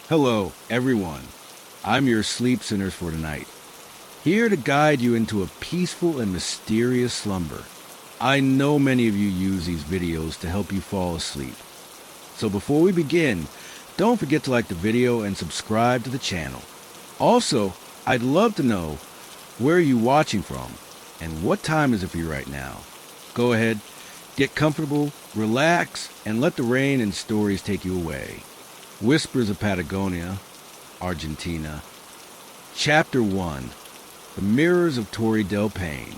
Hello, everyone. I'm your sleep sinners for tonight, here to guide you into a peaceful and mysterious slumber. I know many of you use these videos to help you fall asleep. So before we begin, don't forget to like the video and subscribe to the channel. Also, I'd love to know where are you watching from and what time is it for you right now. Go ahead, get comfortable, relax, and let the rain and stories take you away. Whispers of Patagonia, Argentina. Chapter 1. The Mirrors of Torre del Paine.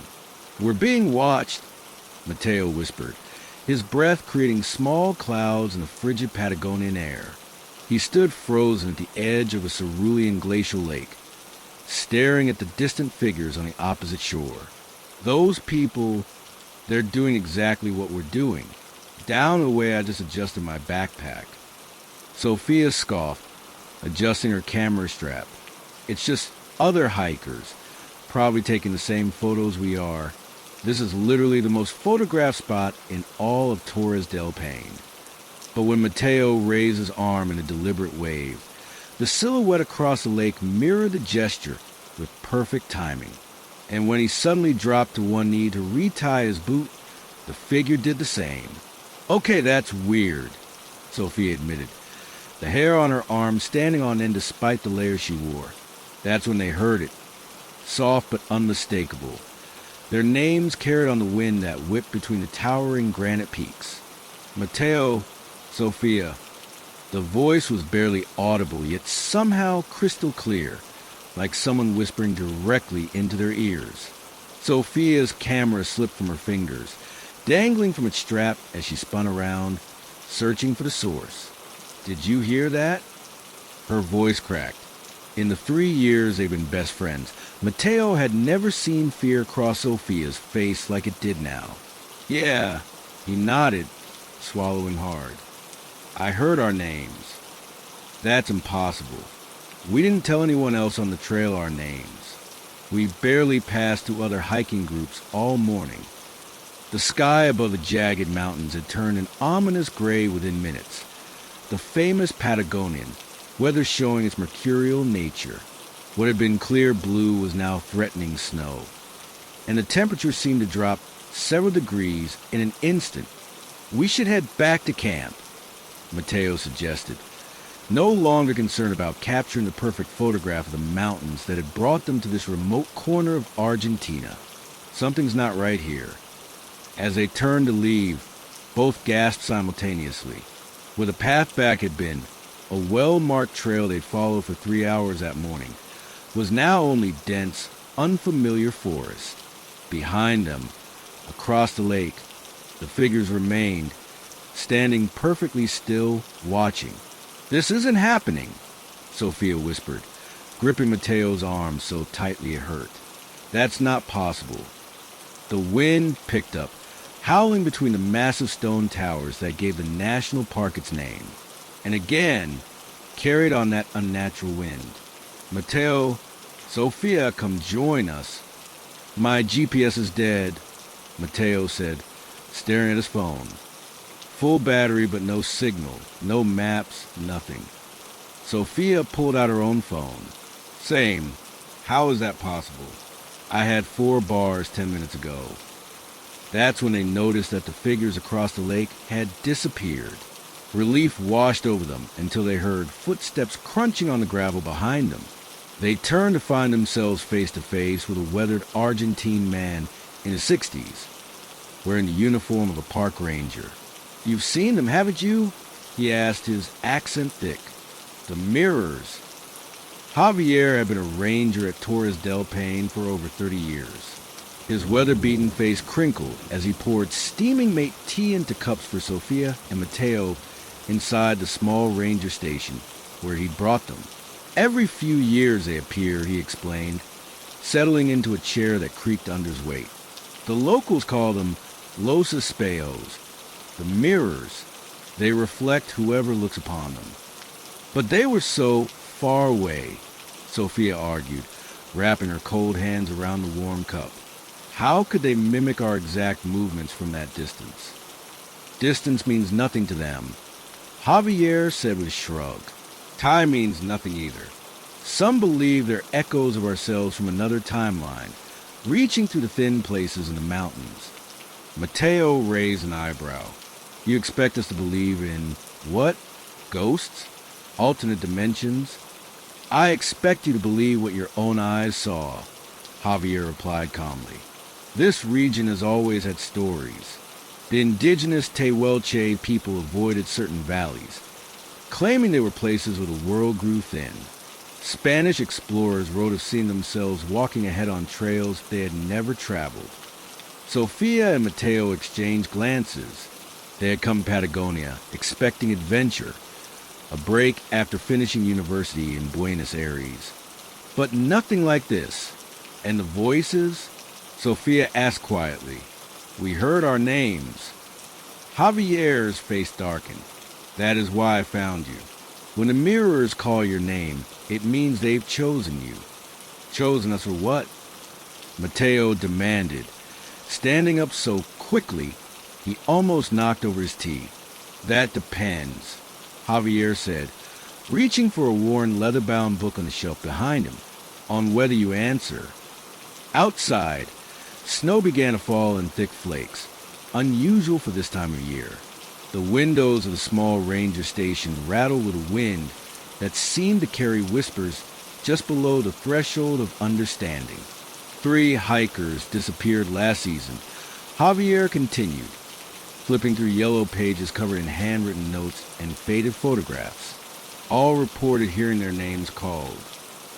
We're being watched, Mateo whispered, his breath creating small clouds in the frigid Patagonian air. He stood frozen at the edge of a cerulean glacial lake, staring at the distant figures on the opposite shore. Those people, they're doing exactly what we're doing. Down the way I just adjusted my backpack. Sophia scoffed, adjusting her camera strap. It's just other hikers, probably taking the same photos we are. This is literally the most photographed spot in all of Torres del Paine. But when Mateo raised his arm in a deliberate wave, the silhouette across the lake mirrored the gesture with perfect timing. And when he suddenly dropped to one knee to retie his boot, the figure did the same. Okay, that's weird, Sophia admitted, the hair on her arm standing on end despite the layers she wore. That's when they heard it, soft but unmistakable. Their names carried on the wind that whipped between the towering granite peaks. Mateo, Sophia. The voice was barely audible, yet somehow crystal clear, like someone whispering directly into their ears. Sophia's camera slipped from her fingers, dangling from its strap as she spun around, searching for the source. Did you hear that? Her voice cracked. In the 3 years they've been best friends, Mateo had never seen fear cross Sophia's face like it did now. Yeah, he nodded, swallowing hard. I heard our names. That's impossible. We didn't tell anyone else on the trail our names. We barely passed through other hiking groups all morning. The sky above the jagged mountains had turned an ominous gray within minutes. The famous Patagonian, weather showing its mercurial nature. What had been clear blue was now threatening snow, and the temperature seemed to drop several degrees in an instant. We should head back to camp, Mateo suggested, no longer concerned about capturing the perfect photograph of the mountains that had brought them to this remote corner of Argentina. Something's not right here. As they turned to leave, both gasped simultaneously. Where the path back had been, a well-marked trail they'd followed for 3 hours that morning, was now only dense, unfamiliar forest. Behind them, across the lake, the figures remained, standing perfectly still, watching. This isn't happening, Sophia whispered, gripping Mateo's arm so tightly it hurt. That's not possible. The wind picked up, howling between the massive stone towers that gave the national park its name, and again carried on that unnatural wind. Mateo, Sophia, come join us. My GPS is dead, Mateo said, staring at his phone. Full battery but no signal, no maps, nothing. Sophia pulled out her own phone. Same. How is that possible? I had 4 bars 10 minutes ago. That's when they noticed that the figures across the lake had disappeared. Relief washed over them until they heard footsteps crunching on the gravel behind them. They turned to find themselves face to face with a weathered Argentine man in his 60s, wearing the uniform of a park ranger. You've seen them, haven't you? He asked, his accent thick. The mirrors. Javier had been a ranger at Torres del Paine for over 30 years. His weather-beaten face crinkled as he poured steaming mate tea into cups for Sophia and Mateo inside the small ranger station where he'd brought them. Every few years they appeared, he explained, settling into a chair that creaked under his weight. The locals call them Los Espejos, the mirrors. They reflect whoever looks upon them. But they were so far away, Sophia argued, wrapping her cold hands around the warm cup. How could they mimic our exact movements from that distance? Distance means nothing to them. Javier said with a shrug. Time means nothing either. Some believe they're echoes of ourselves from another timeline, reaching through the thin places in the mountains. Mateo raised an eyebrow. You expect us to believe in what? Ghosts? Alternate dimensions? I expect you to believe what your own eyes saw, Javier replied calmly. This region has always had stories. The indigenous Tehuelche people avoided certain valleys, claiming they were places where the world grew thin. Spanish explorers wrote of seeing themselves walking ahead on trails they had never traveled. Sofia and Mateo exchanged glances. They had come to Patagonia, expecting adventure, a break after finishing university in Buenos Aires. But nothing like this. And the voices? Sofia asked quietly. We heard our names. Javier's face darkened. That is why I found you. When the mirrors call your name, it means they've chosen you. Chosen us for what? Mateo demanded, standing up so quickly he almost knocked over his tea. That depends, Javier said, reaching for a worn leather-bound book on the shelf behind him, on whether you answer. Outside, snow began to fall in thick flakes, unusual for this time of year. The windows of the small ranger station rattled with a wind that seemed to carry whispers just below the threshold of understanding. 3 hikers disappeared last season. Javier continued, flipping through yellow pages covered in handwritten notes and faded photographs. All reported hearing their names called.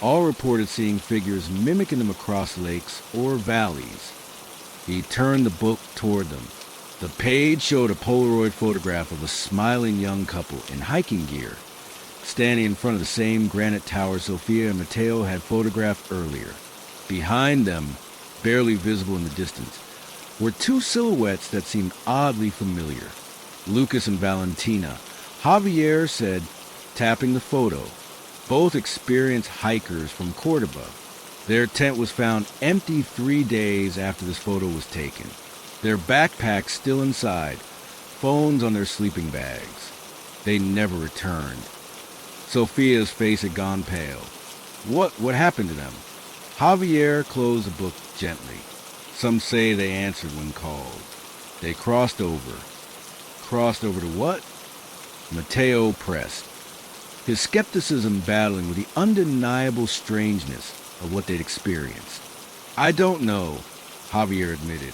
All reported seeing figures mimicking them across lakes or valleys. He turned the book toward them. The page showed a Polaroid photograph of a smiling young couple in hiking gear, standing in front of the same granite tower Sofia and Mateo had photographed earlier. Behind them, barely visible in the distance, were 2 silhouettes that seemed oddly familiar. Lucas and Valentina, Javier said, tapping the photo. Both experienced hikers from Cordoba. Their tent was found empty 3 days after this photo was taken. Their backpacks still inside, phones on their sleeping bags. They never returned. Sofia's face had gone pale. What happened to them? Javier closed the book gently. Some say they answered when called. They crossed over. Crossed over to what? Mateo pressed, his skepticism battling with the undeniable strangeness of what they'd experienced. I don't know, Javier admitted.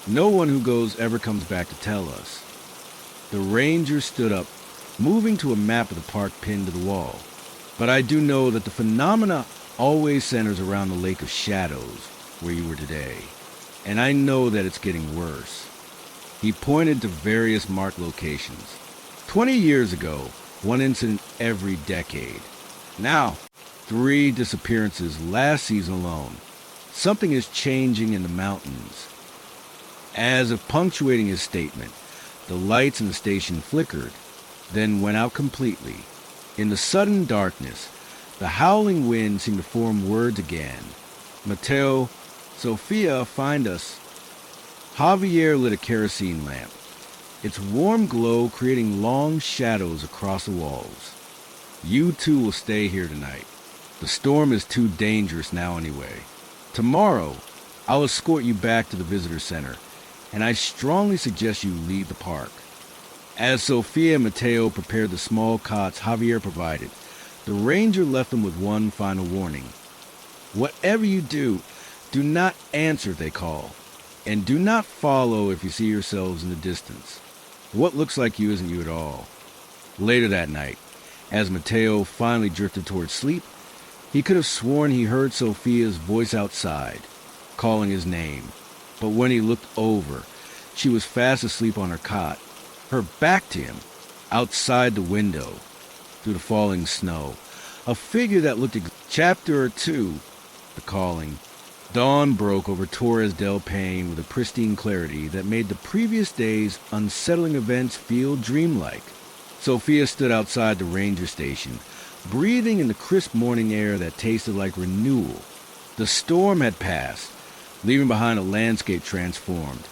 No one who goes ever comes back to tell us. The ranger stood up, moving to a map of the park pinned to the wall. But I do know that the phenomena always centers around the Lake of Shadows, where you were today. And I know that it's getting worse. He pointed to various marked locations. 20 years ago, 1 incident every decade. Now, 3 disappearances last season alone. Something is changing in the mountains. As if punctuating his statement, the lights in the station flickered, then went out completely. In the sudden darkness, the howling wind seemed to form words again. Mateo, Sofia, find us. Javier lit a kerosene lamp, its warm glow creating long shadows across the walls. You 2 will stay here tonight. The storm is too dangerous now anyway. Tomorrow, I'll escort you back to the visitor center, and I strongly suggest you leave the park. As Sofia and Mateo prepared the small cots Javier provided, the ranger left them with one final warning. Whatever you do, do not answer if they call, and do not follow if you see yourselves in the distance. What looks like you isn't you at all. Later that night, as Mateo finally drifted towards sleep, he could have sworn he heard Sofia's voice outside, calling his name. But when he looked over, she was fast asleep on her cot, her back to him, outside the window, through the falling snow. A figure that looked Chapter 2, the calling. Dawn broke over Torres del Paine with a pristine clarity that made the previous day's unsettling events feel dreamlike. Sofia stood outside the ranger station, breathing in the crisp morning air that tasted like renewal. The storm had passed, leaving behind a landscape transformed.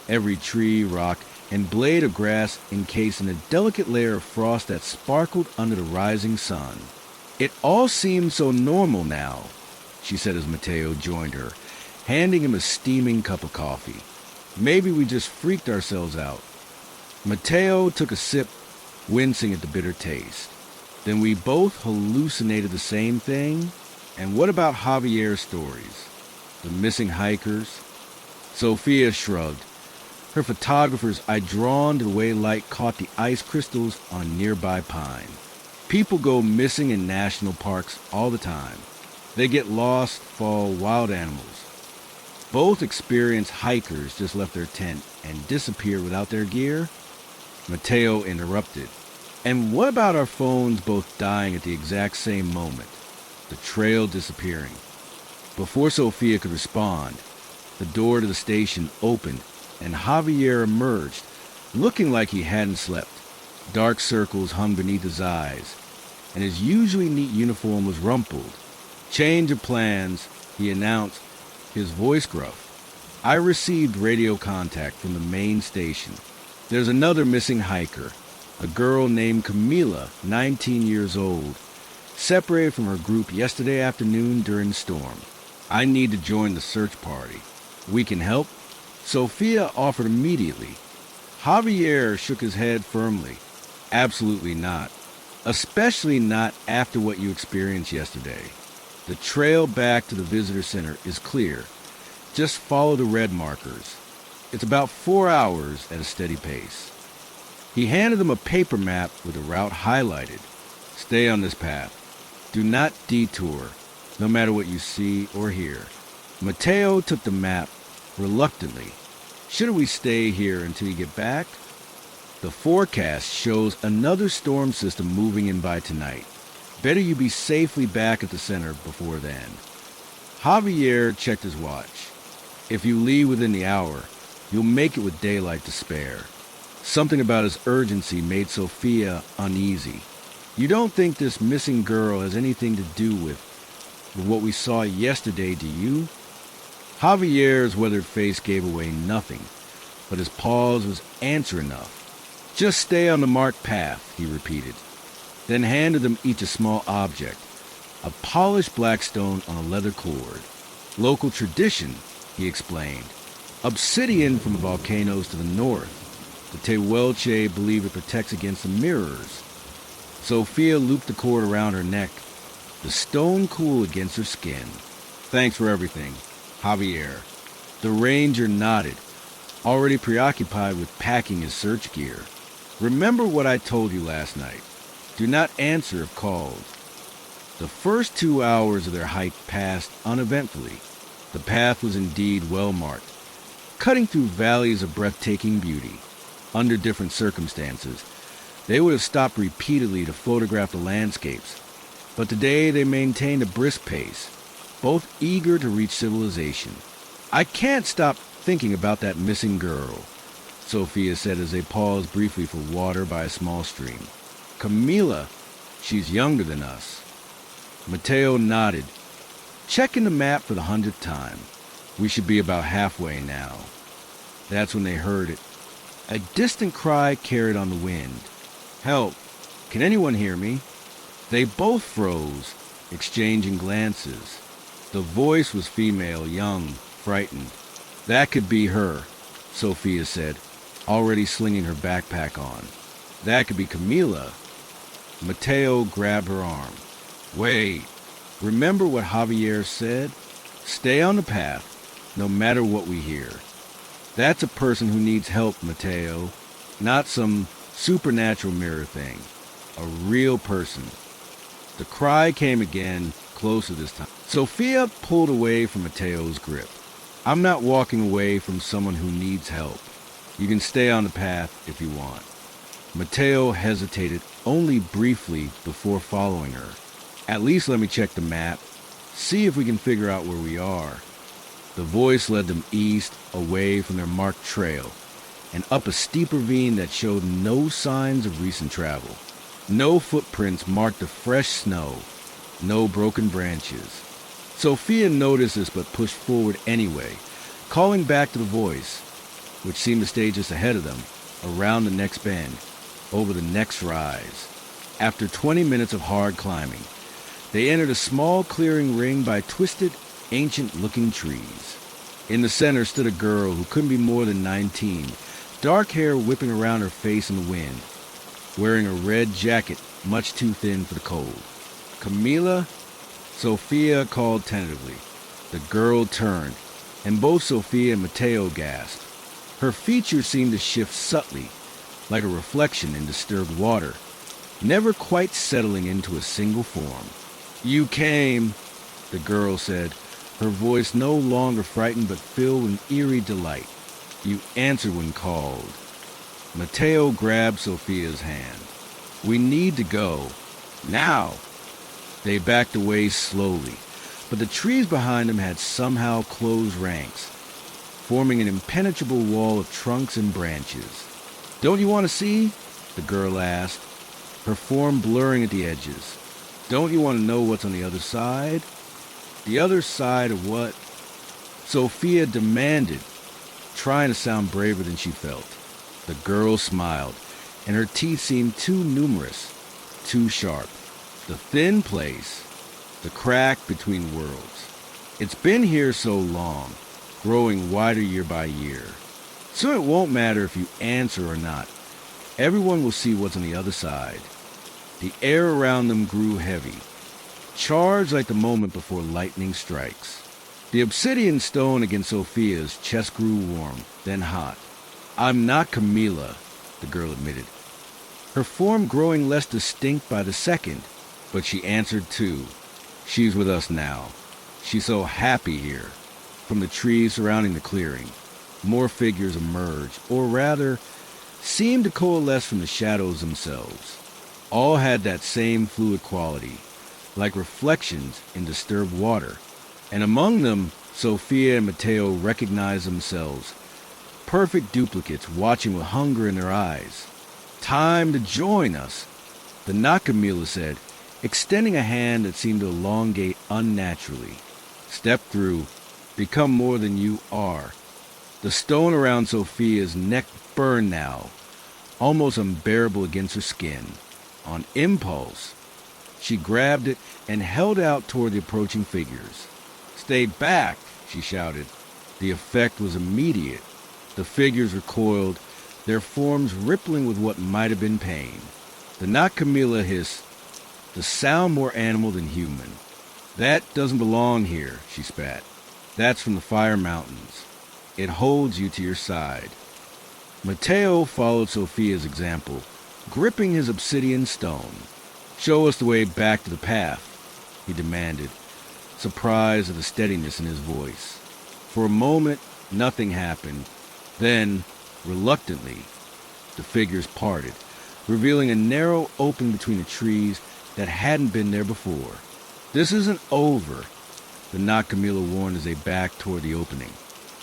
Every tree, rock, and blade of grass encased in a delicate layer of frost that sparkled under the rising sun. It all seems so normal now, she said as Mateo joined her, handing him a steaming cup of coffee. Maybe we just freaked ourselves out. Mateo took a sip, wincing at the bitter taste. Then we both hallucinated the same thing? And what about Javier's stories? The missing hikers? Sophia shrugged, her photographer's eye drawn to the way light caught the ice crystals on a nearby pine. People go missing in national parks all the time. They get lost, fall, wild animals. Both experienced hikers just left their tent and disappeared without their gear. Mateo interrupted. And what about our phones both dying at the exact same moment? The trail disappearing. Before Sophia could respond, the door to the station opened and Javier emerged, looking like he hadn't slept. Dark circles hung beneath his eyes, and his usually neat uniform was rumpled. Change of plans, he announced, his voice gruff. I received radio contact from the main station. There's another missing hiker, a girl named Camila, 19 years old, separated from her group yesterday afternoon during the storm. I need to join the search party. We can help? Sophia offered immediately. Javier shook his head firmly. Absolutely not. Especially not after what you experienced yesterday. The trail back to the visitor center is clear. Just follow the red markers. It's about 4 hours at a steady pace. He handed them a paper map with the route highlighted. Stay on this path. Do not detour, no matter what you see or hear. Mateo took the map reluctantly. Should we stay here until you get back? The forecast shows another storm system moving in by tonight. Better you be safely back at the center before then. Javier checked his watch. If you leave within the hour, you'll make it with daylight to spare. Something about his urgency made Sophia uneasy. You don't think this missing girl has anything to do with what we saw yesterday, do you? Javier's weathered face gave away nothing, but his pause was answer enough. Just stay on the marked path, he repeated, then handed them each a small object, a polished black stone on a leather cord. Local tradition, he explained. Obsidian from volcanoes to the north. The Tehuelche believe it protects against the mirrors. Sophia looped the cord around her neck, the stone cool against her skin. Thanks for everything, Javier. The ranger nodded, already preoccupied with packing his search gear. Remember what I told you last night. Do not answer if called. The first 2 hours of their hike passed uneventfully. The path was indeed well marked, cutting through valleys of breathtaking beauty. Under different circumstances, they would have stopped repeatedly to photograph the landscapes, but today they maintained a brisk pace, both eager to reach civilization. I can't stop thinking about that missing girl, Sophia said as they paused briefly for water by a small stream. Camila, she's younger than us. Mateo nodded, checking the map for the 100th time. We should be about halfway now. That's when they heard it. A distant cry carried on the wind. Help! Can anyone hear me? They both froze, exchanging glances. The voice was female, young, frightened. That could be her, Sophia said, already slinging her backpack on. That could be Camila. Mateo grabbed her arm. Wait, remember what Javier said? Stay on the path, no matter what we hear. That's a person who needs help, Mateo. Not some supernatural mirror thing. A real person. The cry came again, closer this time. Sophia pulled away from Mateo's grip. I'm not walking away from someone who needs help. You can stay on the path if you want. Mateo hesitated only briefly before following her. At least let me check the map, see if we can figure out where we are. The voice led them east, away from their marked trail, and up a steep ravine that showed no signs of recent travel. No footprints marked the fresh snow, no broken branches. Sophia noticed this but pushed forward anyway, calling back to the voice, which seemed to stay just ahead of them. around the next bend, over the next rise. After 20 minutes of hard climbing, they entered a small clearing ringed by twisted, ancient-looking trees. In the center stood a girl who couldn't be more than 19, dark hair whipping around her face in the wind, wearing a red jacket much too thin for the cold. "Camila?" Sophia called tentatively. The girl turned, and both Sophia and Mateo gasped. Her features seemed to shift subtly, like a reflection in disturbed water, never quite settling into a single form. "You came," the girl said, her voice no longer frightened but filled with eerie delight. "You answered when called." Mateo grabbed Sophia's hand. "We need to go. Now." They backed away slowly, but the trees behind them had somehow closed ranks, forming an impenetrable wall of trunks and branches. "Don't you want to see?" the girl asked, her form blurring at the edges. "Don't you want to know what's on the other side?" "The other side of what?" Sophia demanded, trying to sound braver than she felt. The girl smiled, and her teeth seemed too numerous, too sharp. "The thin place, the crack between worlds. It's been here so long, growing wider year by year. Soon it won't matter if you answer or not. Everyone will see what's on the other side." The air around them grew heavy, charged like the moment before lightning strikes. The obsidian stone against Sophia's chest grew warm, then hot. "I'm not Camila," the girl admitted, her form growing less distinct by the second, but she answered too. "She's with us now. She's so happy here." From the trees surrounding the clearing, more figures emerged, or rather, seemed to coalesce from the shadows themselves. All had that same fluid quality, like reflections in disturbed water. And among them, Sophia and Mateo recognized themselves, perfect duplicates watching with hunger in their eyes. "Time to join us," the not Camila said, extending a hand that seemed to elongate unnaturally. "Step through, become more than you are." The stone around Sophia's neck burned now, almost unbearable against her skin. On impulse, she grabbed it and held out toward the approaching figures. "Stay back," she shouted. The effect was immediate. The figures recoiled, their forms rippling with what might have been pain. The not Camila hissed, the sound more animal than human. "That doesn't belong here," she spat. "That's from the Fire Mountains. It holds you to your side." Mateo followed Sophia's example, gripping his obsidian stone. "Show us the way back to the path," he demanded, surprised at the steadiness in his voice. For a moment, nothing happened. Then, reluctantly, the figures parted, revealing a narrow opening between the trees that hadn't been there before. "This isn't over," the not Camila warned as they backed toward the opening.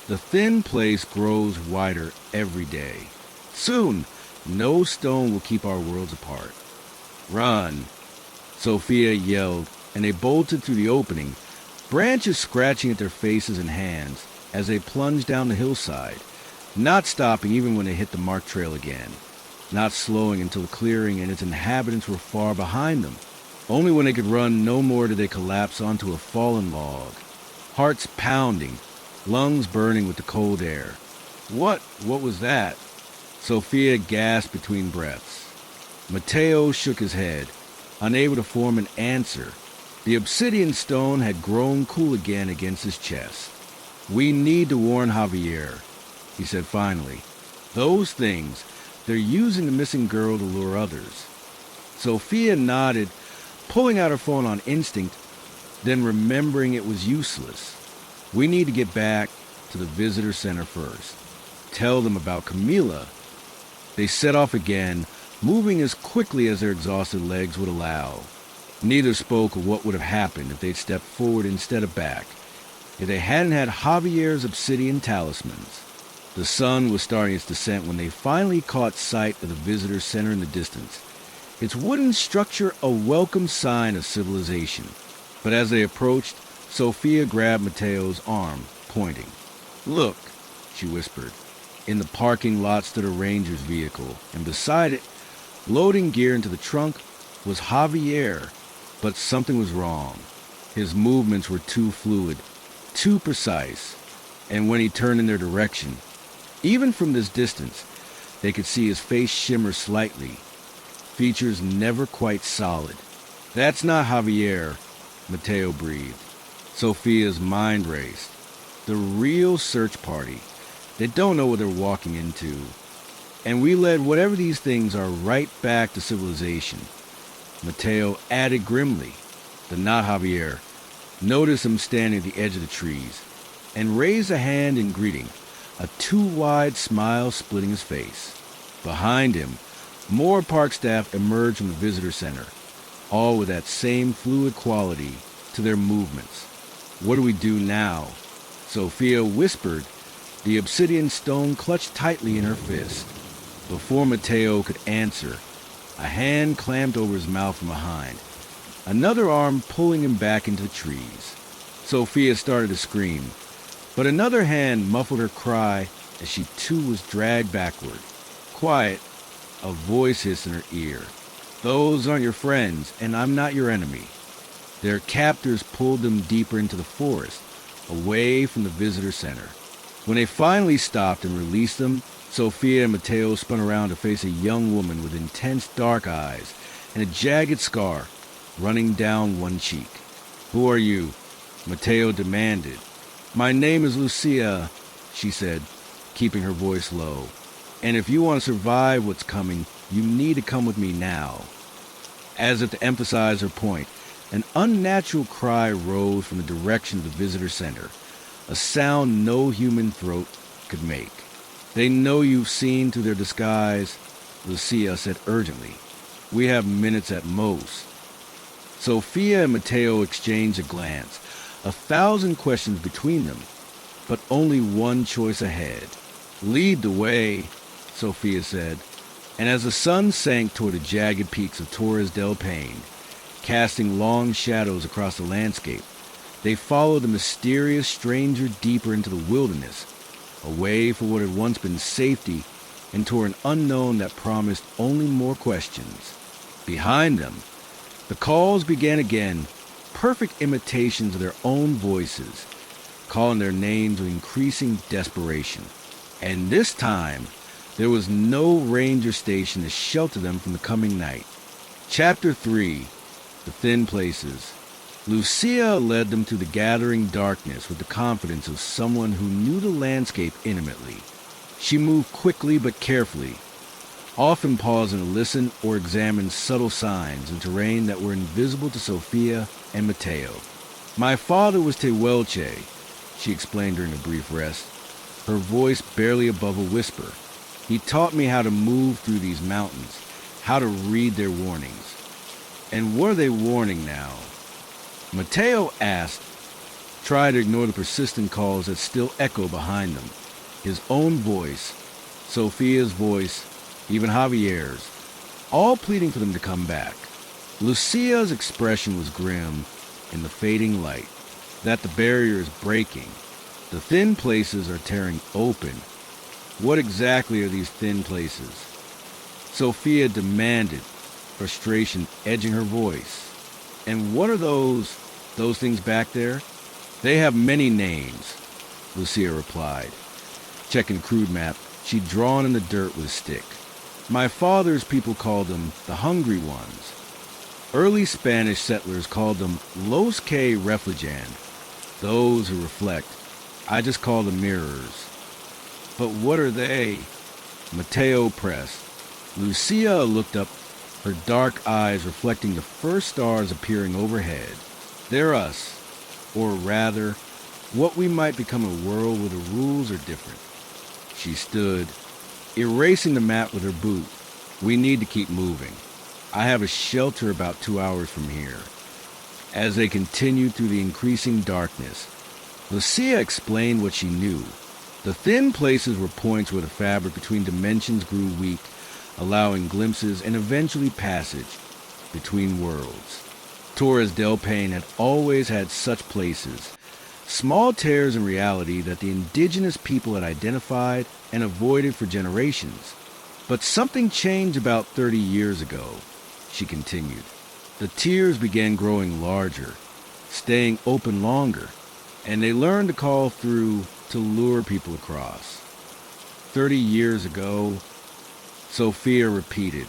"The thin place grows wider every day. Soon, no stone will keep our worlds apart." "Run!" Sophia yelled, and they bolted through the opening, branches scratching at their faces and hands as they plunged down the hillside, not stopping even when they hit the marked trail again, not slowing until the clearing and its inhabitants were far behind them. Only when they could run no more did they collapse onto a fallen log, hearts pounding, lungs burning with the cold air. What was that?" Sophia gasped between breaths. Mateo shook his head, unable to form an answer. The obsidian stone had grown cool again against his chest. "We need to warn Javier," he said finally. "Those things, they're using the missing girl to lure others." Sophia nodded, pulling out her phone on instinct, then remembering it was useless. "We need to get back to the visitor center first. Tell them about Camila." They set off again, moving as quickly as their exhausted legs would allow. Neither spoke of what would have happened if they'd stepped forward instead of back, if they hadn't had Javier's obsidian talismans. The sun was starting its descent when they finally caught sight of the visitor center in the distance, its wooden structure a welcome sign of civilization. But as they approached, Sophia grabbed Mateo's arm, pointing. "Look," she whispered. In the parking lot stood a ranger's vehicle, and beside it, loading gear into the trunk, was Javier. But something was wrong. His movements were too fluid, too precise, and when he turned in their direction, even from this distance, they could see his face shimmer slightly, features never quite solid. "That's not Javier," Mateo breathed. Sophia's mind raced. The real search party. They don't know what they're walking into. And we led whatever these things are right back to civilization. Mateo added grimly. "The not Javier." Noticed him standing at the edge of the trees, and raised a hand in greeting, a too-wide smile splitting his face. Behind him, more park staff emerged from the visitor center, all with that same fluid quality to their movements. "What do we do now?" Sophia whispered, the obsidian stone clutched tightly in her fist. Before Mateo could answer, a hand clamped over his mouth from behind, another arm pulling him back into the trees. Sophia started to scream, but another hand muffled her cry as she too was dragged backward. "Quiet," a voice hissed in her ear. "Those aren't your friends, and I'm not your enemy." Their captors pulled them deeper into the forest, away from the visitor center. When they finally stopped and released them, Sophia and Mateo spun around to face a young woman with intense dark eyes and a jagged scar running down one cheek. "Who are you?" Mateo demanded. "My name is Lucia," she said, keeping her voice low. "And if you want to survive what's coming, you need to come with me now." As if to emphasize her point, an unnatural cry rose from the direction of the visitor center, a sound no human throat could make. "They know you've seen through their disguise," Lucia said urgently. "We have minutes at most." Sophia and Mateo exchanged a glance, 1,000 questions between them, but only one choice ahead. "Lead the way," Sophia said, and as the sun sank toward the jagged peaks of Torres del Paine, casting long shadows across the landscape, they followed the mysterious stranger deeper into the wilderness, away from what had once been safety and toward an unknown that promised only more questions. Behind them, the calls began again, perfect imitations of their own voices, calling their names with increasing desperation. And this time, there was no ranger station to shelter them from the coming night. Chapter 3, The Thin Places. Lucia led them through the gathering darkness with the confidence of someone who knew the landscape intimately. She moved quickly but carefully, often pausing to listen or examine subtle signs in terrain that were invisible to Sophia and Mateo. "My father was Tehuelche," she explained during a brief rest, her voice barely above a whisper. "He taught me how to move through these mountains, how to read their warnings." "And what are they warning now?" Mateo asked, tried to ignore the persistent calls that still echo behind them. His own voice, Sophia's voice, even Javier's, all pleading for them to come back. Lucia's expression was grim in the fading light, that the barrier is breaking. The thin places are tearing open. What exactly are these thin places? Sophia demanded, frustration edging her voice. "And what are those things back there?" "They have many names," Lucia replied, checking the crude map she'd drawn in the dirt with a stick. "My father's people called them the Hungry Ones. Early Spanish settlers called them Los que reflejan, those who reflect. I just call them mirrors." "But what are they?" Mateo pressed. Lucia looked up, her dark eyes reflecting the first stars appearing overhead. "They're us, or rather, what we might become in a world where the rules are different." She stood, erasing the map with her boot. "We need to keep moving. I have a shelter about 2 hours from here." As they continued through the increasing darkness, Lucia explained what she knew. The thin places were points where the fabric between dimensions grew weak, allowing glimpses and eventually passage between worlds. Torres del Paine had always had such places, Small tears in reality that the indigenous people had identified and avoided for generations. But something changed about 30 years ago, she continued. The tears began growing larger, staying open longer, and they learned to call through to lure people across. 30 years ago, Sophia repeated.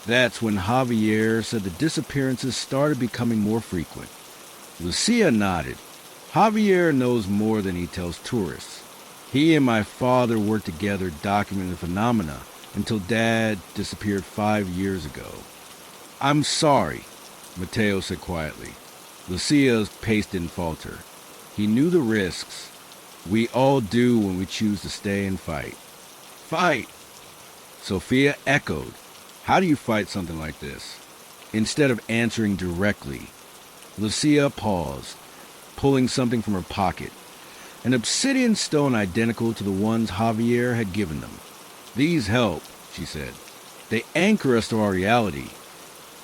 That's when Javier said the disappearances started becoming more frequent. Lucia nodded. Javier knows more than he tells tourists. He and my father worked together documenting the phenomena until Dad disappeared 5 years ago. I'm sorry, Mateo said quietly. Lucia's pace didn't falter. He knew the risks. We all do when we choose to stay and fight. Fight! Sophia echoed. How do you fight something like this? Instead of answering directly, Lucia paused, pulling something from her pocket. An obsidian stone identical to the ones Javier had given them. These help, she said. They anchor us to our reality.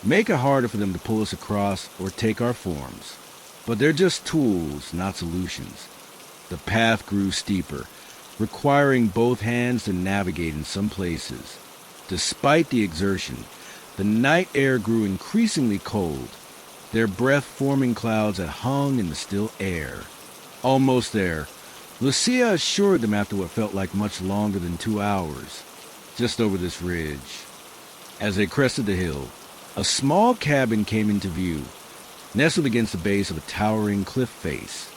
Make it harder for them to pull us across or take our forms. But they're just tools, not solutions. The path grew steeper, requiring both hands to navigate in some places. Despite the exertion, the night air grew increasingly cold, their breath-forming clouds that hung in the still air. Almost there, Lucia assured them after what felt like much longer than 2 hours, just over this ridge. As they crested the hill, a small cabin came into view, nestled against the base of a towering cliff face.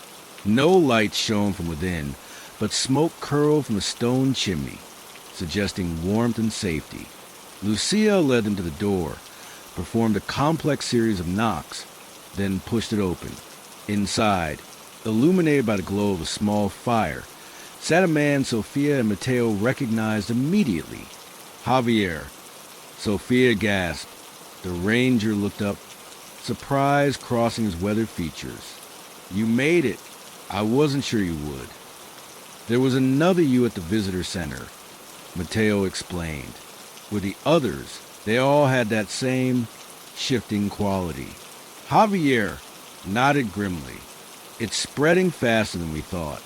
No light shone from within, but smoke curled from a stone chimney, suggesting warmth and safety. Lucia led them to the door, performed a complex series of knocks, then pushed it open. Inside, illuminated by the glow of a small fire, sat a man Sophia and Mateo recognized immediately. Javier. Sophia gasped. The ranger looked up, surprise crossing his weathered features. You made it. I wasn't sure you would. There was another you at the visitor center, Mateo explained. With the others, they all had that same shifting quality. Javier nodded grimly. It's spreading faster than we thought.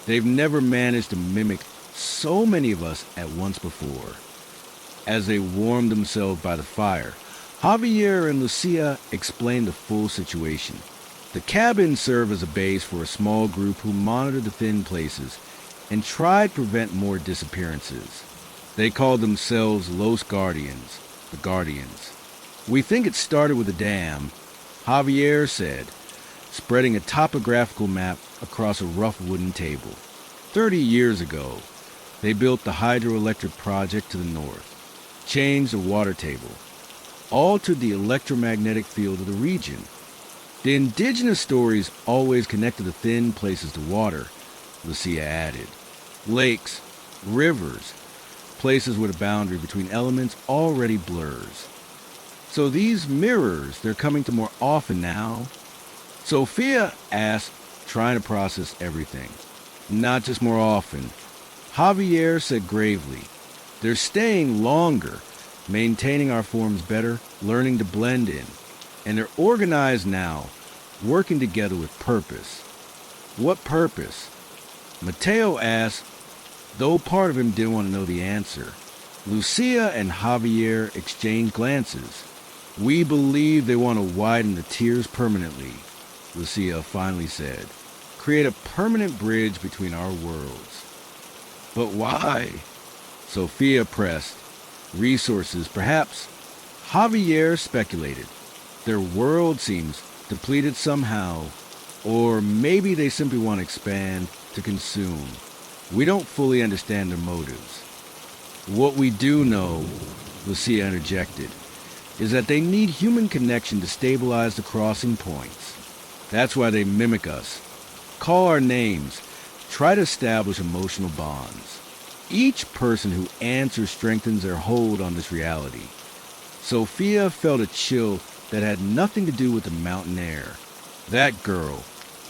They've never managed to mimic so many of us at once before. As they warmed themselves by the fire, Javier and Lucia explained the full situation. The cabin served as a base for a small group who monitored the thin places and tried to prevent more disappearances. They called themselves Los Guardians, the Guardians. We think it started with a dam, Javier said, spreading a topographical map across a rough wooden table. 30 years ago, they built the hydroelectric project to the north, changed the water table, altered the electromagnetic field of the region. The indigenous stories always connected the thin places to water, Lucia added. Lakes, rivers, places where the boundary between elements already blurs. So these mirrors, they're coming to more often now? Sophia asked, trying to process everything. Not just more often. Javier said gravely, they're staying longer, maintaining our forms better, learning to blend in. And they're organized now, working together with purpose. What purpose? Mateo asked, though part of him didn't want to know the answer. Lucia and Javier exchanged glances. We believe they want to widen the tiers permanently, Lucia finally said. Create a permanent bridge between our worlds. But why? Sophia pressed. Resources, perhaps. Javier speculated. Their world seems depleted somehow, or maybe they simply want to expand to consume. We don't fully understand their motives. What we do know, Lucia interjected, is that they need human connection to stabilize the crossing points. That's why they mimic us, call our names, try to establish emotional bonds. Each person who answers strengthens their hold on this reality. Sophia felt a chill that had nothing to do with the mountain air. That girl,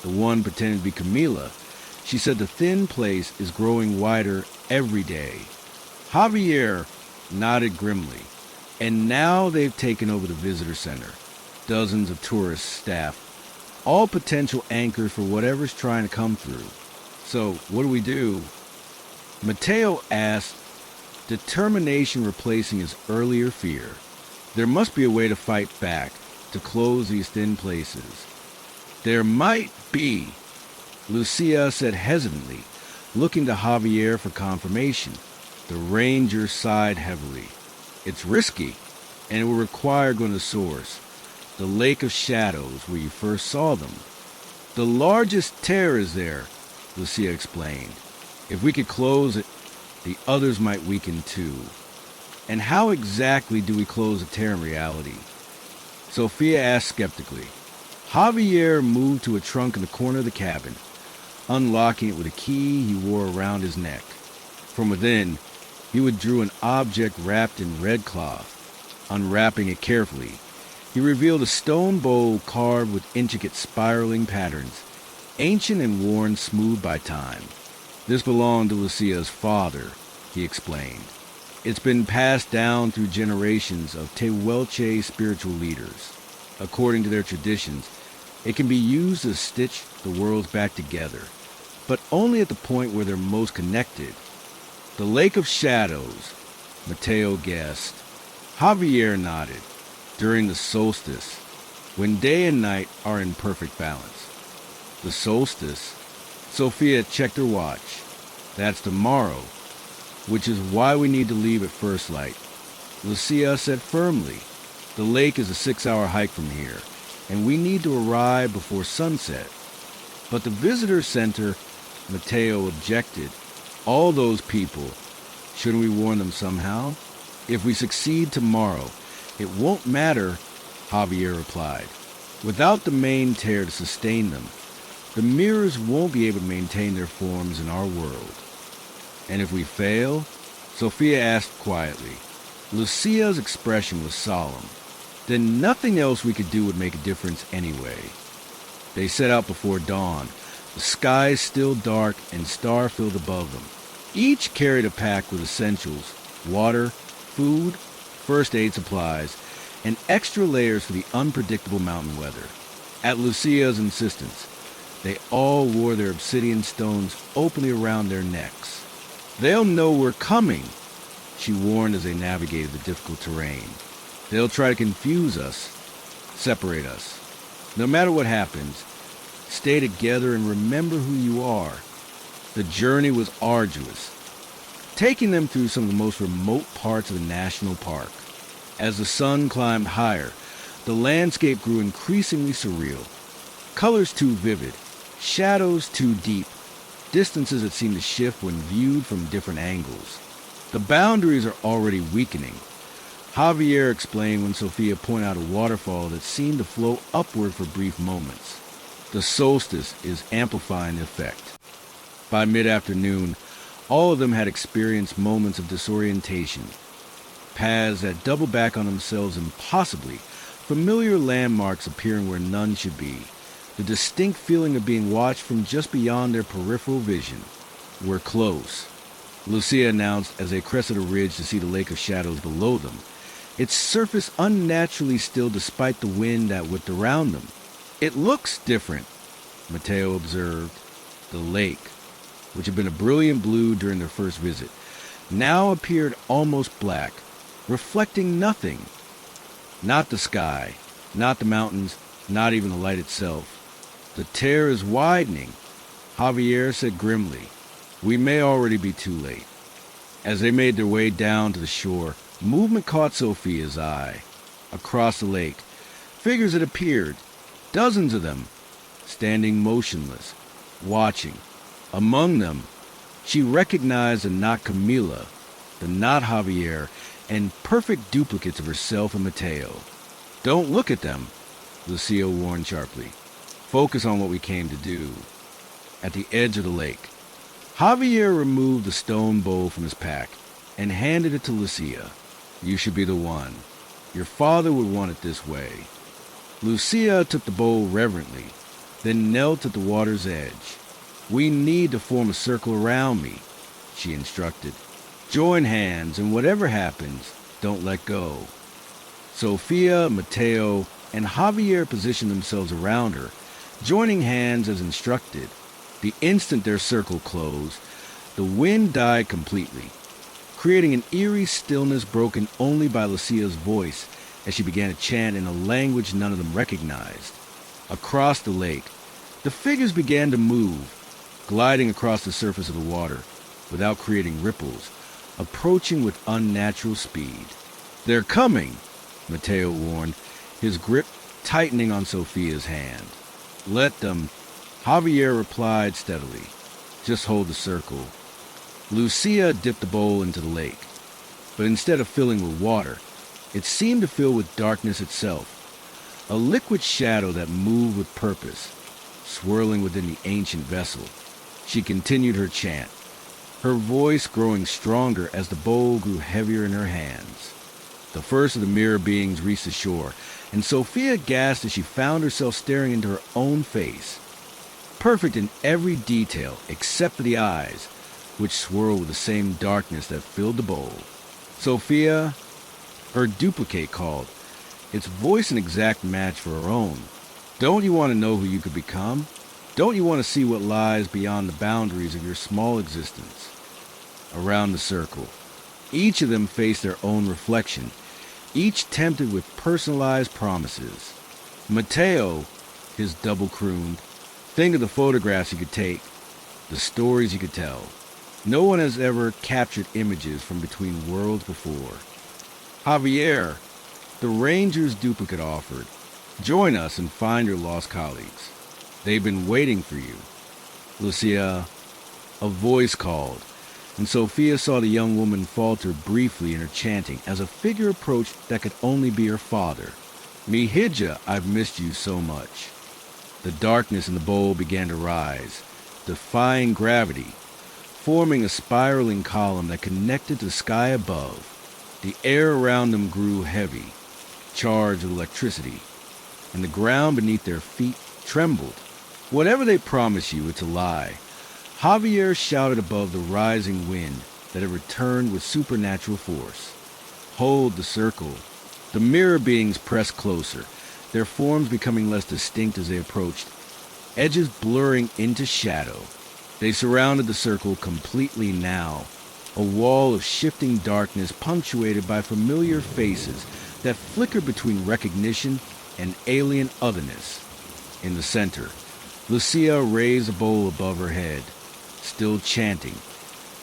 the one pretending to be Camila, she said the thin place is growing wider every day. Javier nodded grimly. And now they've taken over the visitor center. Dozens of tourist staff. all potential anchors for whatever's trying to come through. So, what do we do? Mateo asked, determination replacing his earlier fear. There must be a way to fight back, to close these thin places. There might be, Lucia said hesitantly, looking to Javier for confirmation. The ranger sighed heavily. It's risky, and it will require going to the source, the Lake of Shadows where you first saw them. The largest tear is there, Lucia explained. If we could close it, the others might weaken too. And how exactly do we close a tear in reality? Sophia asked skeptically. Javier moved to a trunk in the corner of the cabin, unlocking it with a key he wore around his neck. From within, he withdrew an object wrapped in red cloth. Unwrapping it carefully, he revealed a stone bowl carved with intricate spiraling patterns, ancient and worn smooth by time. This belonged to Lucia's father, he explained. It's been passed down through generations of Tehuelche spiritual leaders. According to their traditions, it can be used to stitch the worlds back together, but only at the point where they're most connected. The Lake of Shadows, Mateo guessed. Javier nodded. During the solstice, when day and night are in perfect balance. The solstice? Sophia checked her watch. That's tomorrow, which is why we need to leave at first light. Lucia said firmly, the lake is a 6-hour hike from here, and we need to arrive before sunset. But the visitor center, Mateo objected. All those people, shouldn't we warn them somehow? If we succeed tomorrow, it won't matter, Javier replied. Without the main tear to sustain them, the mirrors won't be able to maintain their forms in our world. And if we fail? Sophia asked quietly. Lucia's expression was solemn. Then nothing else we could do would make a difference anyway. They set out before dawn, the sky still dark and star-filled above them. Each carried a pack with essentials, water, food, first aid supplies, and extra layers for the unpredictable mountain weather. At Lucia's insistence, they all wore their obsidian stones openly around their necks. They'll know we're coming, she warned as they navigated the difficult terrain. They'll try to confuse us, separate us. No matter what happens, stay together and remember who you are. The journey was arduous, taking them through some of the most remote parts of the national park. As the sun climbed higher, the landscape grew increasingly surreal. Colors too vivid, shadows too deep, distances that seemed to shift when viewed from different angles. The boundaries are already weakening, Javier explained when Sophia pointed out a waterfall that seemed to flow upward for brief moments. The solstice is amplifying the effect. By mid-afternoon, all of them had experienced moments of disorientation, paths that double back on themselves impossibly, familiar landmarks appearing where none should be, the distinct feeling of being watched from just beyond their peripheral vision. We're close, Lucia announced as they crested a ridge to see the Lake of Shadows below them, its surface unnaturally still despite the wind that whipped around them. It looks different, Mateo observed. The lake, which had been a brilliant blue during their first visit, now appeared almost black, reflecting nothing. Not the sky, not the mountains, not even the light itself. The tear is widening, Javier said grimly. We may already be too late. As they made their way down to the shore, movement caught Sophia's eye. Across the lake, figures had appeared, dozens of them, standing motionless, watching. Among them, she recognized the not Camila, the not Javier, and perfect duplicates of herself and Mateo. Don't look at them, Lucia warned sharply. Focus on what we came to do. At the edge of the lake, Javier removed the stone bowl from his pack and handed it to Lucia. You should be the one. Your father would want it this way. Lucia took the bowl reverently, then knelt at the water's edge. We need to form a circle around me, she instructed. Join hands, and whatever happens, don't let go. Sophia, Mateo, and Javier positioned themselves around her, joining hands as instructed. The instant their circle closed, the wind died completely, creating an eerie stillness broken only by Lucia's voice as she began to chant in a language none of them recognized. Across the lake, the figures began to move, gliding across the surface of the water without creating ripples, approaching with unnatural speed. "They're coming," Mateo warned, his grip tightening on Sophia's hand. "Let them," Javier replied steadily. "Just hold the circle." Lucia dipped the bowl into the lake, but instead of filling with water, it seemed to fill with darkness itself, a liquid shadow that moved with purpose, swirling within the ancient vessel. She continued her chant, her voice growing stronger as the bowl grew heavier in her hands. The first of the mirror beings reached the shore, and Sophia gasped as she found herself staring into her own face, perfect in every detail except for the eyes, which swirled with the same darkness that filled the bowl. "Sophia," her duplicate called, its voice an exact match for her own. "Don't you want to know who you could become? Don't you want to see what lies beyond the boundaries of your small existence?" Around the circle, each of them faced their own reflection, each tempted with personalized promises. Mateo, his double crooned, "Think of the photographs you could take, the stories you could tell. No one has ever captured images from between worlds before." Javier, the ranger's duplicate, offered, "Join us and find your lost colleagues. They've been waiting for you." "Lucia," a voice called, and Sophia saw the young woman falter briefly in her chanting as a figure approached that could only be her father. "Mihija, I've missed you so much." The darkness in the bowl began to rise, defying gravity, forming a spiraling column that connected to the sky above. The air around them grew heavy, charged with electricity, and the ground beneath their feet trembled. "Whatever they promise you, it's a lie," Javier shouted above the rising wind that had returned with supernatural force. "Hold the circle." The mirror beings pressed closer, their forms becoming less distinct as they approached, edges blurring into shadow. They surrounded the circle completely now, a wall of shifting darkness punctuated by familiar faces that flickered between recognition and alien otherness. In the center, Lucia raised a bowl above her head, still chanting,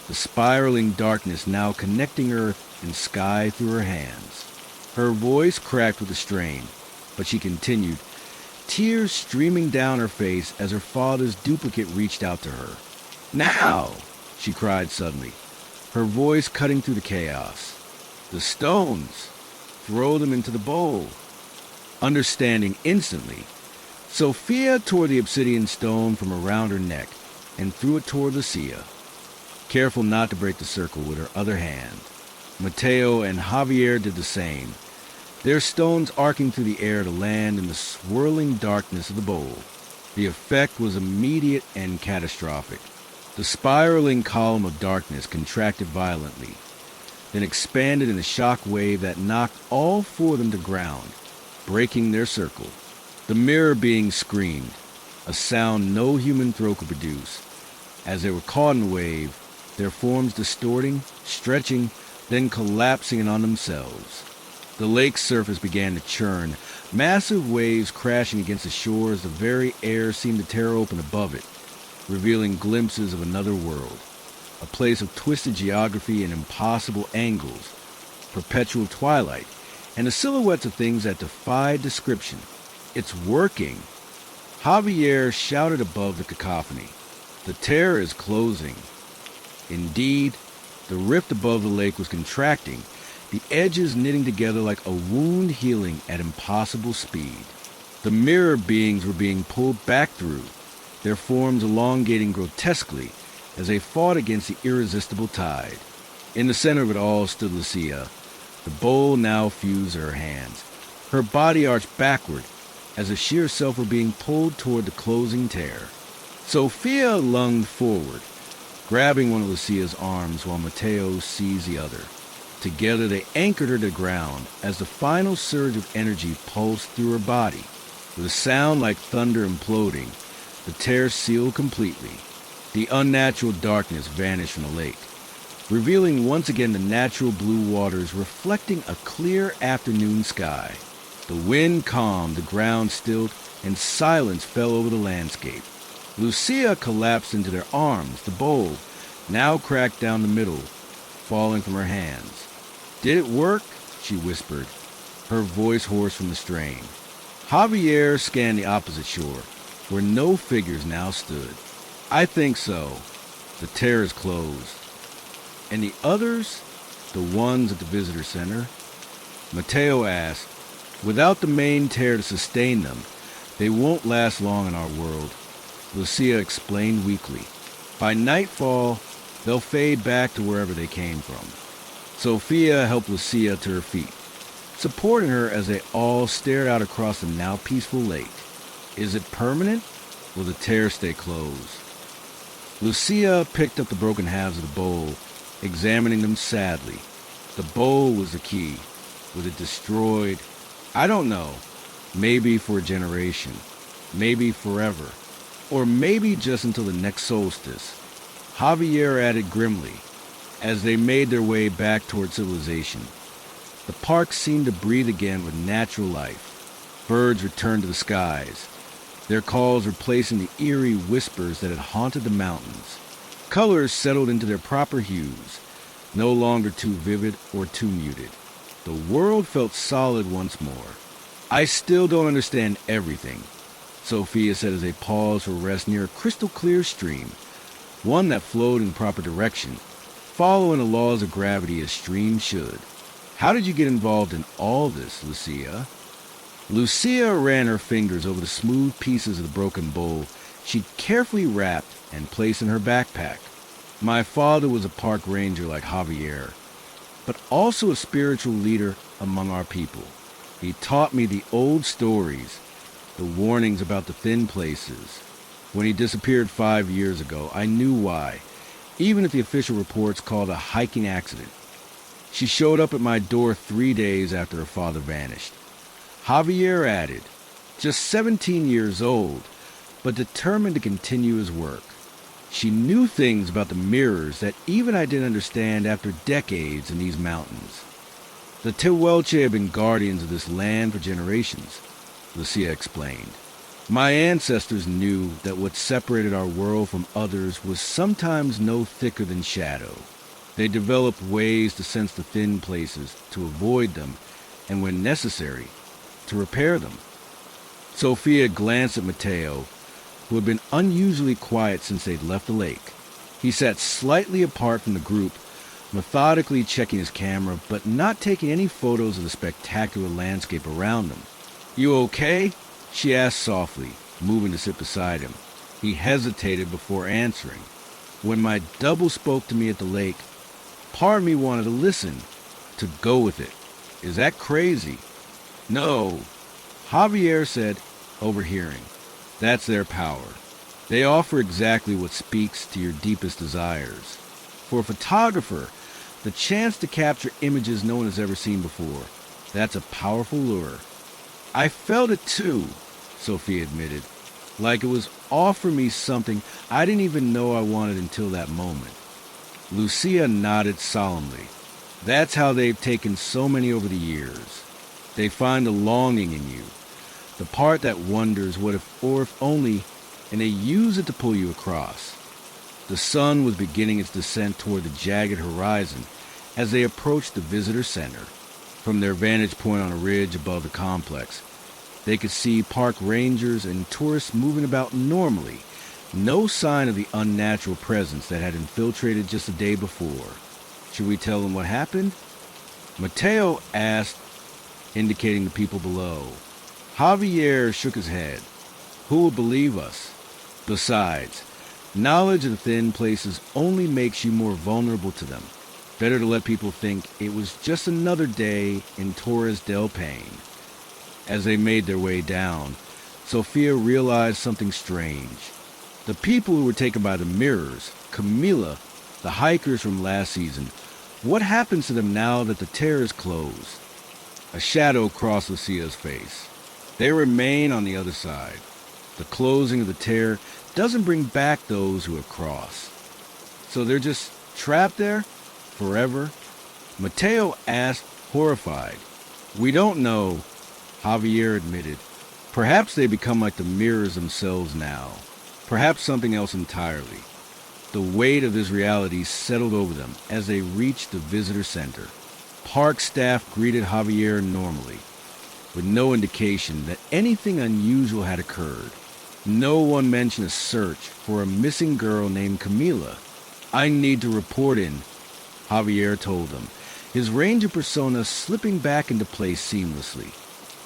the spiraling darkness now connecting earth and sky through her hands. Her voice cracked with a strain, but she continued, tears streaming down her face as her father's duplicate reached out to her. "Now!" she cried suddenly, her voice cutting through the chaos. "The stones! Throw them into the bowl." Understanding instantly, Sophia tore the obsidian stone from around her neck and threw it toward Lucia, careful not to break the circle with her other hand. Mateo and Javier did the same, their stones arcing through the air to land in the swirling darkness of the bowl. The effect was immediate and catastrophic. The spiraling column of darkness contracted violently, then expanded in a shock wave that knocked all four of them to ground, breaking their circle. The mirror beings screamed, a sound no human throat could produce, as they were caught in the wave, their forms distorting, stretching, then collapsing in on themselves. The lake's surface began to churn, massive waves crashing against the shore as the very air seemed to tear open above it, revealing glimpses of another world, a place of twisted geography and impossible angles, perpetual twilight, and the silhouettes of things that defied description. "It's working!" Javier shouted above the cacophony. "The tear is closing." Indeed, the rift above the lake was contracting, the edges knitting together like a wound healing at impossible speed. The mirror beings were being pulled back through, their forms elongating grotesquely as they fought against the irresistible tide. In the center of it all stood Lucia, the bowl now fused to her hands, her body arched backward as the sheer self were being pulled toward the closing tear. Sophia lunged forward, grabbing one of Lucia's arms while Mateo seized the other. Together they anchored her to the ground as the final surge of energy pulsed through her body. With a sound like thunder imploding, the tear sealed completely. The unnatural darkness vanished from the lake, revealing once again the natural blue waters reflecting a clear afternoon sky. The wind calmed, the ground stilled, and silence fell over the landscape. Lucia collapsed into their arms, the bowl, now cracked down the middle, falling from her hands. "Did it work?" she whispered, her voice hoarse from the strain. Javier scanned the opposite shore, where no figures now stood. "I think so. The tear is closed." "And the others? The ones at the visitor center?" Mateo asked. "Without the main tear to sustain them, they won't last long in our world," Lucia explained weakly. "By nightfall, they'll fade back to wherever they came from." Sophia helped Lucia to her feet, supporting her as they all stared out across the now peaceful lake. "Is it permanent? Will the tear stay closed?" Lucia picked up the broken halves of the bowl, examining them sadly. The bowl was the key. Was it destroyed? I don't know. Maybe for a generation. Maybe forever. Or maybe just until the next solstice. Javier added grimly, as they made their way back toward civilization. The park seemed to breathe again with natural life. Birds returned to the skies, their calls replacing the eerie whispers that had haunted the mountains. Colors settled into their proper hues, no longer too vivid or too muted. The world felt solid once more. "I still don't understand everything," Sophia said as they paused for rest near a crystal-clear stream, one that flowed in the proper direction, following the laws of gravity as streams should. "How did you get involved in all this, Lucia?" Lucia ran her fingers over the smooth pieces of the broken bowl she'd carefully wrapped and placed in her backpack. "My father was a park ranger like Javier, but also a spiritual leader among our people. He taught me the old stories, the warnings about the thin places. When he disappeared 5 years ago, I knew why, even if the official reports called it a hiking accident. She showed up at my door 3 days after her father vanished." Javier added, just 17 years old, but determined to continue his work. "She knew things about the mirrors that even I didn't understand after decades in these mountains. The Tehuelche have been guardians of this land for generations," Lucia explained. "My ancestors knew that what separated our world from others was sometimes no thicker than shadow. They developed ways to sense the thin places, to avoid them, and when necessary, to repair them." Sophia glanced at Mateo, who had been unusually quiet since they'd left the lake. He sat slightly apart from the group, methodically checking his camera, but not taking any photos of the spectacular landscape around them. "You okay?" she asked softly, moving to sit beside him. He hesitated before answering. "When my double spoke to me at the lake, part of me wanted to listen, to go with it. Is that crazy?" "No," Javier said, overhearing. "That's their power. They offer exactly what speaks to your deepest desires. For a photographer, the chance to capture images no one has ever seen before, that's a powerful lure." "I felt it too," Sophia admitted, "like it was offering me something I didn't even know I wanted until that moment." Lucia nodded solemnly. "That's how they've taken so many over the years. They find the longing in you, the part that wonders what if or if only, and they use it to pull you across." The sun was beginning its descent toward the jagged horizon as they approached the visitor center. From their vantage point on a ridge above the complex, they could see park rangers and tourists moving about normally, no sign of the unnatural presence that had infiltrated just the day before. "Should we tell them what happened?" Mateo asked, indicating the people below. Javier shook his head. "Who will believe us? Besides, knowledge of the thin places only makes you more vulnerable to them. Better to let people think it was just another day in Torres del Paine." As they made their way down, Sophia realized something strange. The people who were taken by the mirrors, Camila, the hikers from last season, what happens to them now that the tear is closed? A shadow crossed Lucia's face. They remain on the other side. The closing of the tear doesn't bring back those who have crossed. So they're just trapped there forever? Mateo asked, horrified. We don't know, Javier admitted. Perhaps they become like the mirrors themselves now. Perhaps something else entirely. The weight of this reality settled over them as they reached the visitor center. Park staff greeted Javier normally, with no indication that anything unusual had occurred. No one mentioned a search for a missing girl named Camila. I need to report in, Javier told them, his ranger persona slipping back into place seamlessly.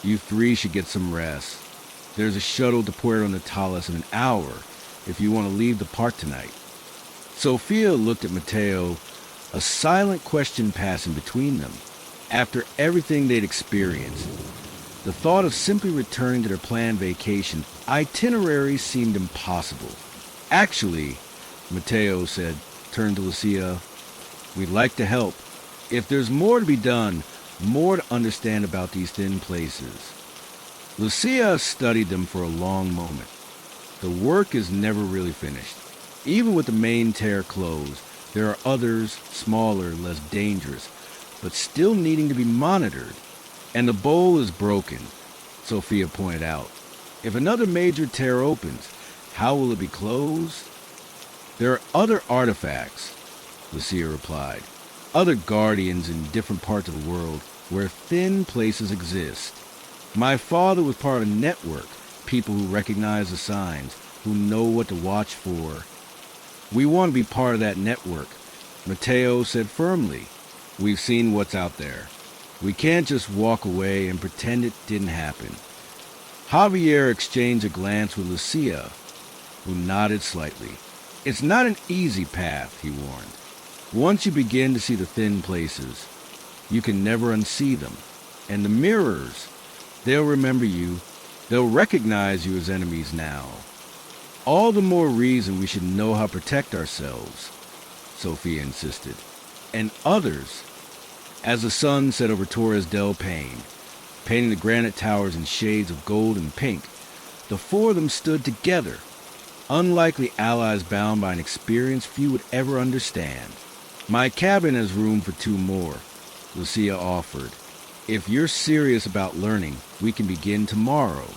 You three should get some rest. There's a shuttle to Puerto Natales in an hour if you want to leave the park tonight. Sophia looked at Mateo, a silent question passing between them. After everything they'd experienced, the thought of simply returning to their planned vacation itinerary seemed impossible. Actually, Mateo said, turned to Lucia, we'd like to help. If there's more to be done, more to understand about these thin places. Lucia studied them for a long moment. The work is never really finished. Even with the main tear closed, there are others, smaller, less dangerous, but still needing to be monitored. And the bowl is broken, Sophia pointed out. If another major tear opens, how will it be closed? There are other artifacts, Lucia replied. Other guardians in different parts of the world where thin places exist. My father was part of a network, people who recognize the signs, who know what to watch for. We want to be part of that network, Mateo said firmly. We've seen what's out there. We can't just walk away and pretend it didn't happen. Javier exchanged a glance with Lucia, who nodded slightly. It's not an easy path, he warned. Once you begin to see the thin places, you can never unsee them. And the mirrors, they'll remember you. They'll recognize you as enemies now. All the more reason we should know how to protect ourselves, Sophia insisted. And others. As the sun set over Torres del Paine, painting the granite towers in shades of gold and pink, the four of them stood together, unlikely allies bound by an experience few would ever understand. My cabin has room for two more, Lucia offered. If you're serious about learning, we can begin tomorrow.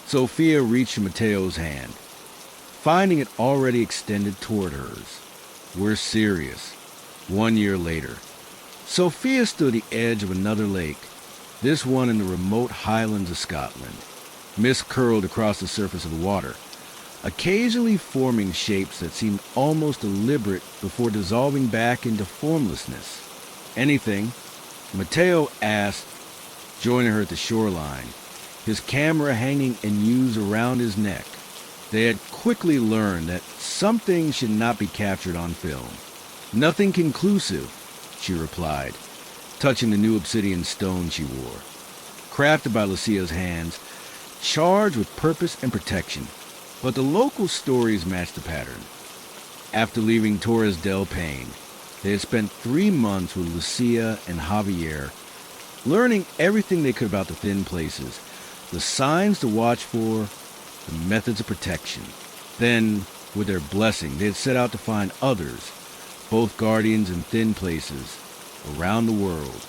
Sophia reached Mateo's hand, finding it already extended toward hers. We're serious. 1 year later. Sophia stood at the edge of another lake, this one in the remote highlands of Scotland. Mist curled across the surface of the water, occasionally forming shapes that seemed almost deliberate before dissolving back into formlessness. Anything? Mateo asked, joining her at the shoreline, his camera hanging in use around his neck. They had quickly learned that something should not be captured on film. Nothing conclusive, she replied, touching the new obsidian stone she wore. Crafted by Lucia's hands, charged with purpose and protection. But the local stories matched the pattern. After leaving Torres del Paine, they had spent 3 months with Lucia and Javier, learning everything they could about the thin places, the signs to watch for, the methods of protection. Then, with their blessing, they had set out to find others, both guardians in thin places, around the world.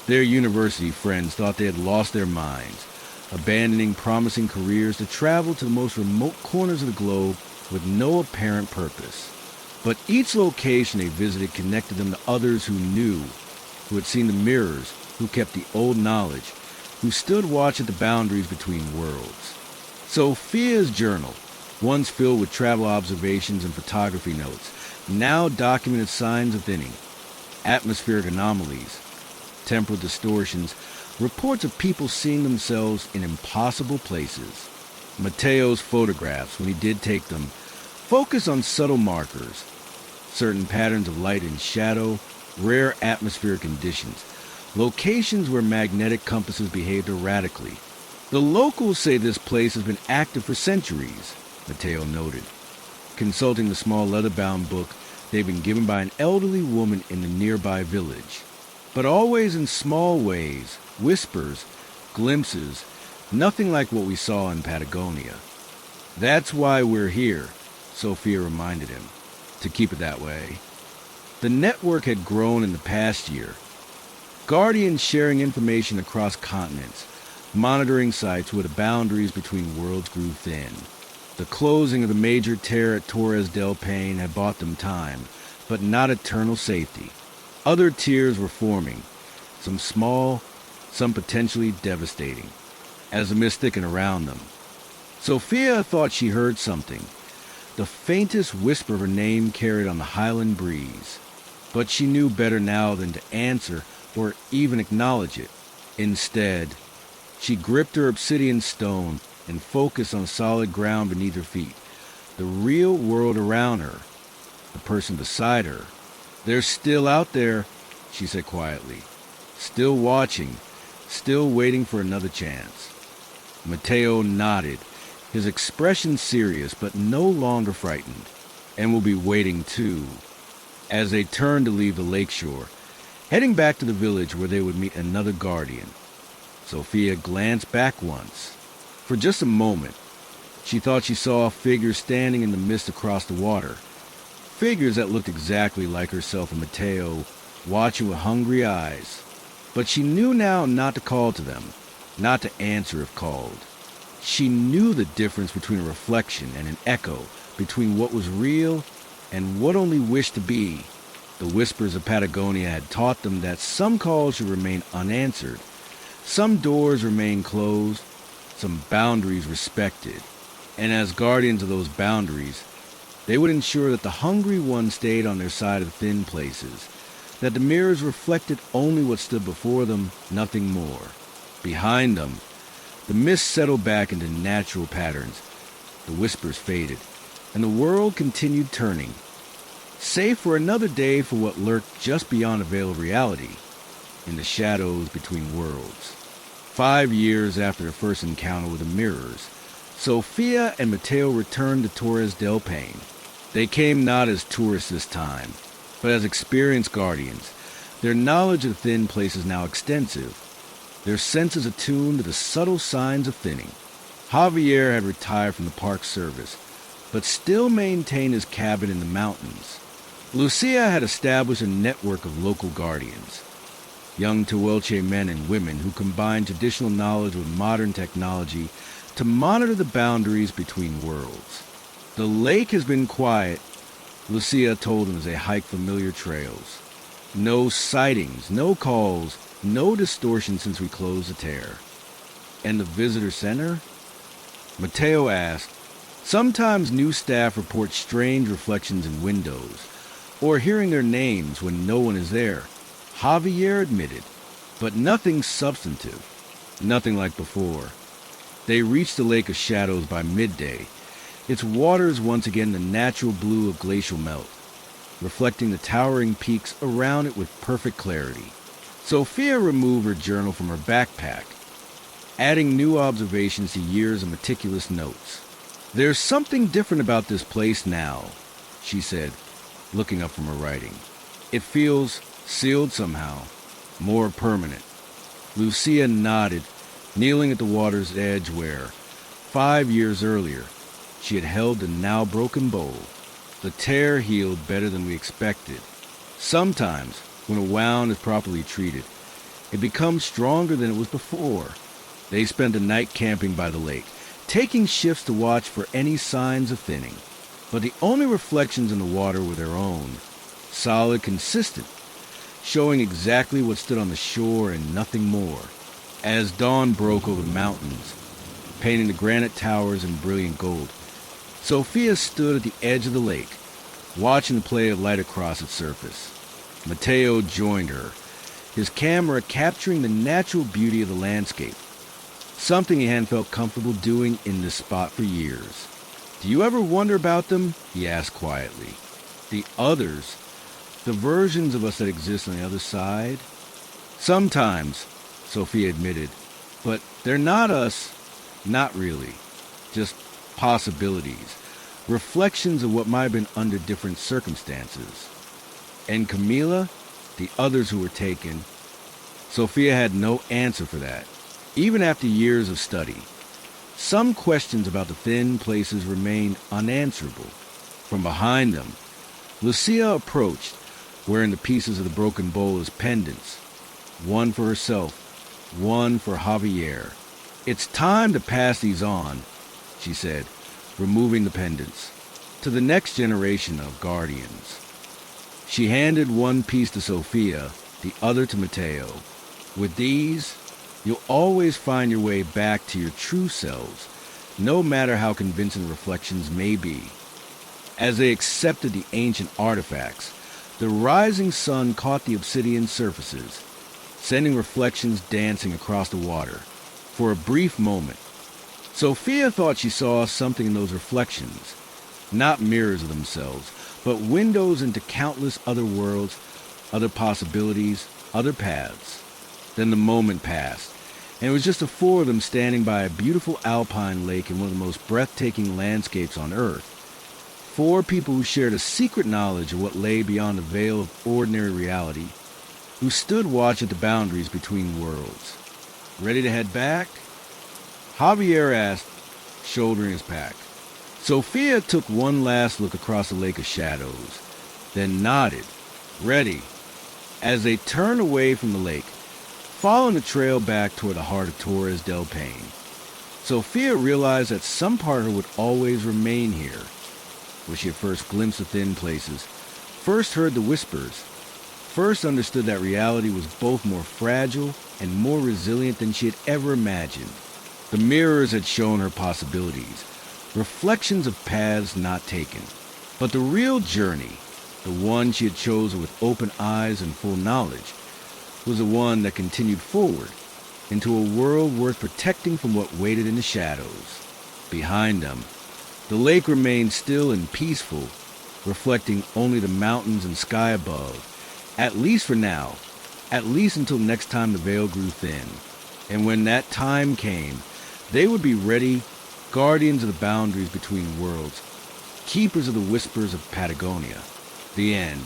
Their university friends thought they had lost their minds, abandoning promising careers to travel to the most remote corners of the globe with no apparent purpose. But each location they visited connected them to others who knew, who had seen the mirrors, who kept the old knowledge, who stood watch at the boundaries between worlds. Sophia's journal, once filled with travel observations and photography notes, now documented signs of thinning, atmospheric anomalies, temporal distortions, reports of people seeing themselves in impossible places. Mateo's photographs, when he did take them, focus on subtle markers, certain patterns of light and shadow, rare atmospheric conditions, locations where magnetic compasses behaved erratically. The locals say this place has been active for centuries, Mateo noted, consulting the small leather-bound book they'd been given by an elderly woman in the nearby village. But always in small ways, whispers, glimpses, Nothing like what we saw in Patagonia. That's why we're here, Sophia reminded him, to keep it that way. The network had grown in the past year. Guardians sharing information across continents, monitoring sites where the boundaries between worlds grew thin. The closing of the major tear at Torres del Paine had bought them time, but not eternal safety. Other tiers were forming, some small, some potentially devastating, as the mist thickened around them. Sophia thought she heard something, the faintest whisper of her name carried on the highland breeze. But she knew better now than to answer or even acknowledge it. Instead, she gripped her obsidian stone and focused on solid ground beneath her feet, the real world around her, the person beside her. They're still out there, she said quietly, still watching, still waiting for another chance. Mateo nodded, his expression serious but no longer frightened, and will be waiting too, as they turned to leave the lakeshore, heading back to the village where they would meet another guardian. Sophia glanced back once. For just a moment, she thought she saw a figure standing in the mist across the water. Figures that looked exactly like herself and Mateo, watching with hungry eyes. But she knew now not to call to them, not to answer if called. She knew the difference between a reflection and an echo, between what was real and what only wished to be. The whispers of Patagonia had taught them that some calls should remain unanswered, some doors remain closed, some boundaries respected, and as guardians of those boundaries, they would ensure that the hungry ones stayed on their side of thin places, that the mirrors reflected only what stood before them, nothing more. Behind them, the mist settled back into natural patterns, the whispers faded, and the world continued turning, save for another day for what lurked just beyond the veil of reality, in the shadows between worlds. 5 years after their first encounter with the mirrors, Sophia and Mateo returned to Torres del Paine. They came not as tourists this time, but as experienced guardians. Their knowledge of thin places now extensive, their senses attuned to the subtle signs of thinning. Javier had retired from the park service, but still maintained his cabin in the mountains. Lucia had established a network of local guardians, young Tehuelche men and women who combined traditional knowledge with modern technology to monitor the boundaries between worlds. The lake has been quiet, Lucia told them as they hiked familiar trails. No sightings, no calls, no distortion since we closed the tear. And the visitor center? Mateo asked. Sometimes new staff report strange reflections in windows, or hearing their names when no one is there, Javier admitted, but nothing substantive, nothing like before. They reached the Lake of Shadows by midday, its waters once again the natural blue of glacial melt, reflecting the towering peaks around it with perfect clarity. Sophia removed her journal from her backpack, adding new observations to years of meticulous notes. There's something different about this place now, she said, looking up from her writing. It feels sealed somehow, more permanent. Lucia nodded, kneeling at the water's edge where, 5 years earlier, she had held the now broken bowl. The tear healed better than we expected. Sometimes, when a wound is properly treated, it becomes stronger than it was before. They spent the night camping by the lake, taking shifts to watch for any signs of thinning. But the only reflections in the water were their own, solid, consistent, showing exactly what stood on the shore and nothing more. As dawn broke over the mountains, painting the granite towers in brilliant gold, Sophia stood at the edge of the lake, watching the play of light across its surface. Mateo joined her, his camera capturing the natural beauty of the landscape, something he hadn't felt comfortable doing in this spot for years. Do you ever wonder about them? He asked quietly. The others, the versions of us that exist on the other side? Sometimes, Sophia admitted, but they're not us, not really, just possibilities, reflections of what might have been under different circumstances. And Camila, the others who were taken, Sophia had no answer for that. Even after years of study, some questions about the thin places remained unanswerable. From behind them, Lucia approached, wearing the pieces of the broken bowl as pendants, one for herself, one for Javier. "It's time to pass these on," she said, removing the pendants, "to the next generation of guardians." She handed one piece to Sophia, the other to Mateo. "With these, you'll always find your way back to your true selves, no matter how convincing reflections may be." As they accepted the ancient artifacts, the rising sun caught the obsidian surfaces, sending reflections dancing across the water. For a brief moment, Sophia thought she saw something in those reflections, not mirrors of themselves, but windows into countless other worlds, other possibilities, other paths. Then the moment passed, and it was just the four of them standing by a beautiful alpine lake in one of the most breathtaking landscapes on Earth. Four people who shared a secret knowledge of what lay beyond the veil of ordinary reality, who stood watch at the boundaries between worlds. "Ready to head back?" Javier asked, shouldering his pack. Sophia took one last look across the lake of shadows, then nodded, "Ready." As they turned away from the lake, following the trail back toward the heart of Torres del Paine, Sophia realized that some part of her would always remain here, where she had first glimpsed the thin places, first heard the whispers, first understood that reality was both more fragile and more resilient than she had ever imagined. The mirrors had shown her possibilities, reflections of paths not taken. But the real journey, the one she had chosen with open eyes and full knowledge, was the one that continued forward into a world worth protecting from what waited in the shadows. Behind them, the lake remained still and peaceful, reflecting only the mountains and sky above, at least for now, at least until next time the veil grew thin. And when that time came, they would be ready, guardians of the boundaries between worlds, keepers of the whispers of Patagonia. The end.